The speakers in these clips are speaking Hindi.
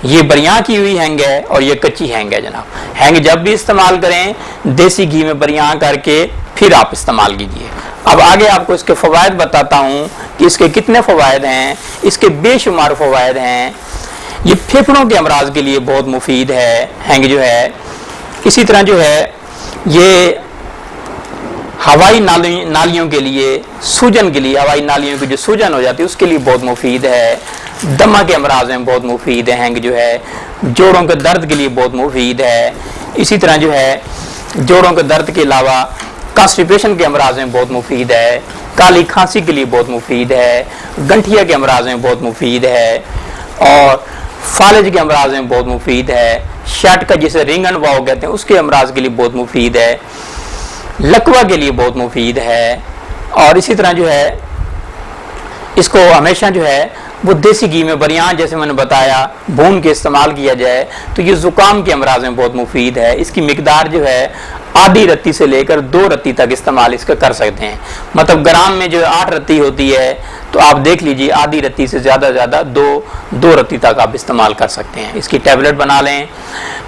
ये बरियां की हुई हैंग है और ये कच्ची हैंग है जनाब। हैंग जब भी इस्तेमाल करें देसी घी में बरियां करके फिर आप इस्तेमाल कीजिए। अब आगे आपको इसके फ़वायद बताता हूँ कि इसके कितने फ़वायद हैं। इसके बेशुमार फ़वायद हैं। ये फेफड़ों के अमराज के लिए बहुत मुफीद है हैंग जो है। इसी तरह जो है ये हवाई नालियों के लिए, सूजन के लिए, हवाई नालियों की जो सूजन हो जाती है उसके लिए बहुत मुफीद है। दमा के अमराज में बहुत मुफीद है हैंग जो है। जोड़ों के दर्द के लिए बहुत मुफीद है। इसी तरह जो है जोड़ों के दर्द के अलावा कॉन्स्टिपेशन के अमराज में बहुत मुफीद है। काली खांसी के लिए बहुत मुफीद है। गंठिया के अमराज में बहुत मुफीद है और फालिज के अमराज में बहुत मुफीद है। शट का जिसे रिंग एंड वाव कहते हैं उसके अमराज के लिए बहुत मुफीद है। लकवा के लिए बहुत मुफीद है। और इसी तरह जो है इसको हमेशा जो है वो देसी घी में बरियां जैसे मैंने बताया भून के इस्तेमाल किया जाए तो ये जुकाम के अमराज में बहुत मुफीद है। इसकी मिकदार जो है आधी रत्ती से लेकर 2 रत्ती तक इस्तेमाल इसका कर सकते हैं। मतलब ग्राम में जो 8 रत्ती होती है तो आप देख लीजिए आधी रत्ती से ज़्यादा दो रत्ती तक आप इस्तेमाल कर सकते हैं। इसकी टैबलेट बना लें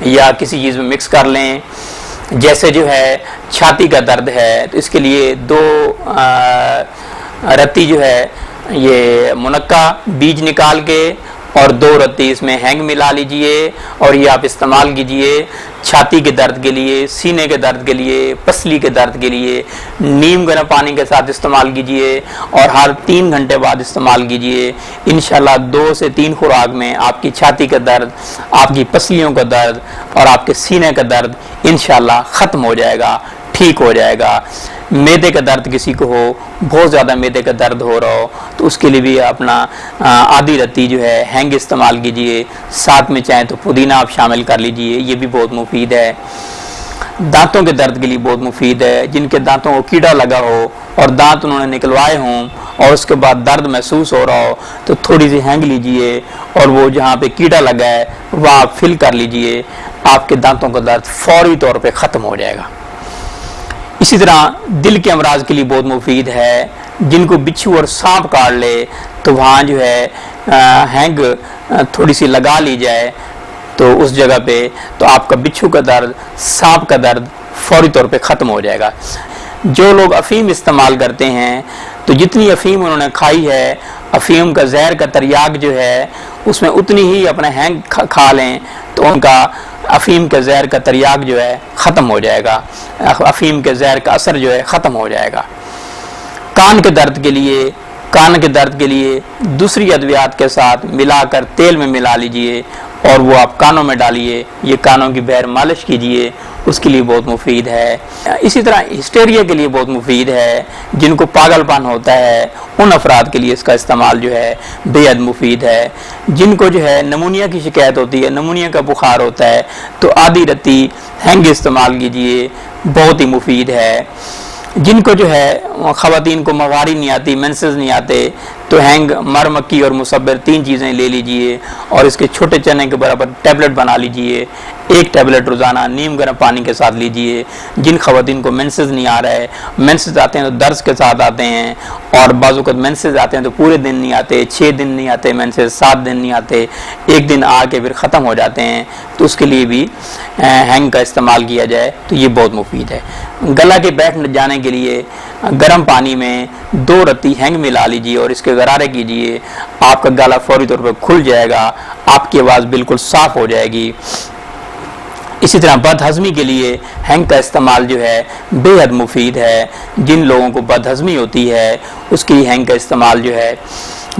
या किसी चीज़ में मिक्स कर लें। जैसे जो है छाती का दर्द है तो इसके लिए 2 रत्ती जो है ये मुनक्का बीज निकाल के और 2 रत्ती इसमें हैंग मिला लीजिए और ये आप इस्तेमाल कीजिए। छाती के दर्द के लिए, सीने के दर्द के लिए, पसली के दर्द के लिए नीम गर्म पानी के साथ इस्तेमाल कीजिए और हर 3 घंटे बाद इस्तेमाल कीजिए। इंशाल्लाह 2 से 3 खुराक में आपकी छाती का दर्द, आपकी पसलियों का दर्द और आपके सीने का दर्द इंशाल्लाह ख़त्म हो जाएगा, ठीक हो जाएगा। मैदे का दर्द किसी को हो, बहुत ज़्यादा मैदे का दर्द हो रहा हो तो उसके लिए भी अपना आधी रत्ती जो है हैंग इस्तेमाल कीजिए। साथ में चाहें तो पुदीना आप शामिल कर लीजिए, ये भी बहुत मुफीद है। दांतों के दर्द के लिए बहुत मुफीद है। जिनके दांतों को कीड़ा लगा हो और दांत उन्होंने निकलवाए हों और उसके बाद दर्द महसूस हो रहा हो तो थोड़ी सी हैंग लीजिए और वो जहाँ पे कीड़ा लगा है वहाँ आप फिल कर लीजिए। आपके दांतों का दर्द फौरी तौर पर ख़त्म हो जाएगा। इसी तरह दिल के अमराज के लिए बहुत मुफीद है। जिनको बिच्छू और सांप काट ले तो वहाँ जो है हैंग थोड़ी सी लगा ली जाए तो उस जगह पे तो आपका बिच्छू का दर्द, सांप का दर्द फौरी तौर पे ख़त्म हो जाएगा। जो लोग अफीम इस्तेमाल करते हैं तो जितनी अफीम उन्होंने खाई है, अफीम का जहर का तरियाक जो है उसमें उतनी ही अपने हैंग खा लें तो उनका अफीम के जहर का तरियाक जो है ख़त्म हो जाएगा। अफीम के जहर का असर जो है ख़त्म हो जाएगा। कान के दर्द के लिए दूसरी अद्वियात के साथ मिलाकर तेल में मिला लीजिए और वो आप कानों में डालिए। ये कानों की बहर मालिश कीजिए, उसके लिए बहुत मुफीद है। इसी तरह हिस्टेरिया के लिए बहुत मुफीद है। जिनको पागलपन होता है उन अफराद के लिए इसका इस्तेमाल जो है बेहद मुफीद है। जिनको जो है नमूनिया की शिकायत होती है, नमूनिया का बुखार होता है तो आधी रत्ती हैंग इस्तेमाल कीजिए, बहुत ही मुफीद है। जिनको जो है ख़वातीन को मवारी नहीं आती, मेंसेस नहीं आते तो हैंग, मर मक्की और मुसब्बिर 3 चीज़ें ले लीजिए और इसके छोटे चने के बराबर टैबलेट बना लीजिए। 1 टैबलेट रोज़ाना नीम गर्म पानी के साथ लीजिए। जिन ख़वातीन को मेंसेस नहीं आ रहा है, मेंसेस आते हैं तो दर्द के साथ आते हैं और बाज़ मेंसेस आते हैं तो पूरे दिन नहीं आते, 6 दिन नहीं आते मेंसेस, 7 दिन नहीं आते, 1 दिन आके फिर ख़त्म हो जाते हैं तो उसके लिए भी हैंग का इस्तेमाल किया जाए तो ये बहुत मुफीद है। गला के बैठ जाने के लिए गर्म पानी में 2 रत्ती हैंग मिला लीजिए और इसके गरारे कीजिए। आपका गला फौरी तौर पर खुल जाएगा, आपकी आवाज़ बिल्कुल साफ हो जाएगी। इसी तरह बदहज़मी के लिए हैंग का इस्तेमाल जो है बेहद मुफीद है। जिन लोगों को बदहज़मी होती है उसके लिए हैंग का इस्तेमाल जो है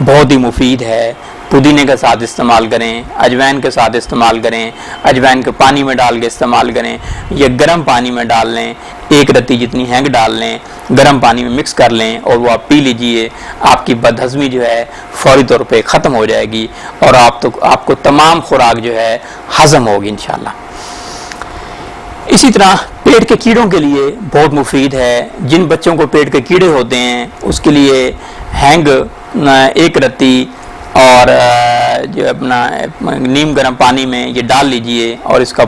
बहुत ही मुफीद है। पुदीने के साथ इस्तेमाल करें, अजवाइन के साथ इस्तेमाल करें, अजवाइन को पानी में डाल के इस्तेमाल करें या गर्म पानी में डाल लें। 1 रत्ती जितनी हैंग डाल लें, गर्म पानी में मिक्स कर लें और वो आप पी लीजिए। आपकी बदहज़मी जो है फौरी तौर पे ख़त्म हो जाएगी और आपको तमाम खुराक जो है हज़म होगी इंशाल्लाह। इसी तरह पेट के कीड़ों के लिए बहुत मुफीद है। जिन बच्चों को पेट के कीड़े होते हैं उसके लिए हैंग 1 रत्ती और जो अपना नीम गर्म पानी में ये डाल लीजिए और इसका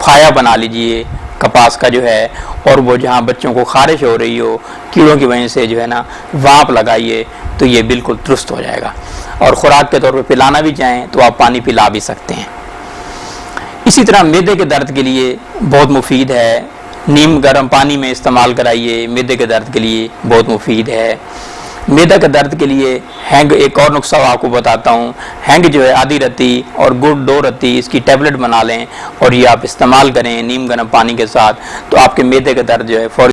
फाया बना लीजिए, कपास का जो है, और वो जहाँ बच्चों को खारिश हो रही हो कीड़ों की वजह से जो है ना, वहाँ आप लगाइए तो ये बिल्कुल दुरुस्त हो जाएगा। और खुराक के तौर पे पिलाना भी चाहें तो आप पानी पिला भी सकते हैं। इसी तरह मैदे के दर्द के लिए बहुत मुफीद है, नीम गर्म पानी में इस्तेमाल कराइए, मैदे के दर्द के लिए बहुत मुफीद है। मैदा के दर्द के लिए हैंग, एक और नुस्खा आपको बताता हूँ। हैंग जो है आधी रत्ती और गुड़ 2 रत्ती इसकी टैबलेट बना लें और ये आप इस्तेमाल करें नीम गर्म पानी के साथ, तो आपके मैदे का दर्द जो है फौरी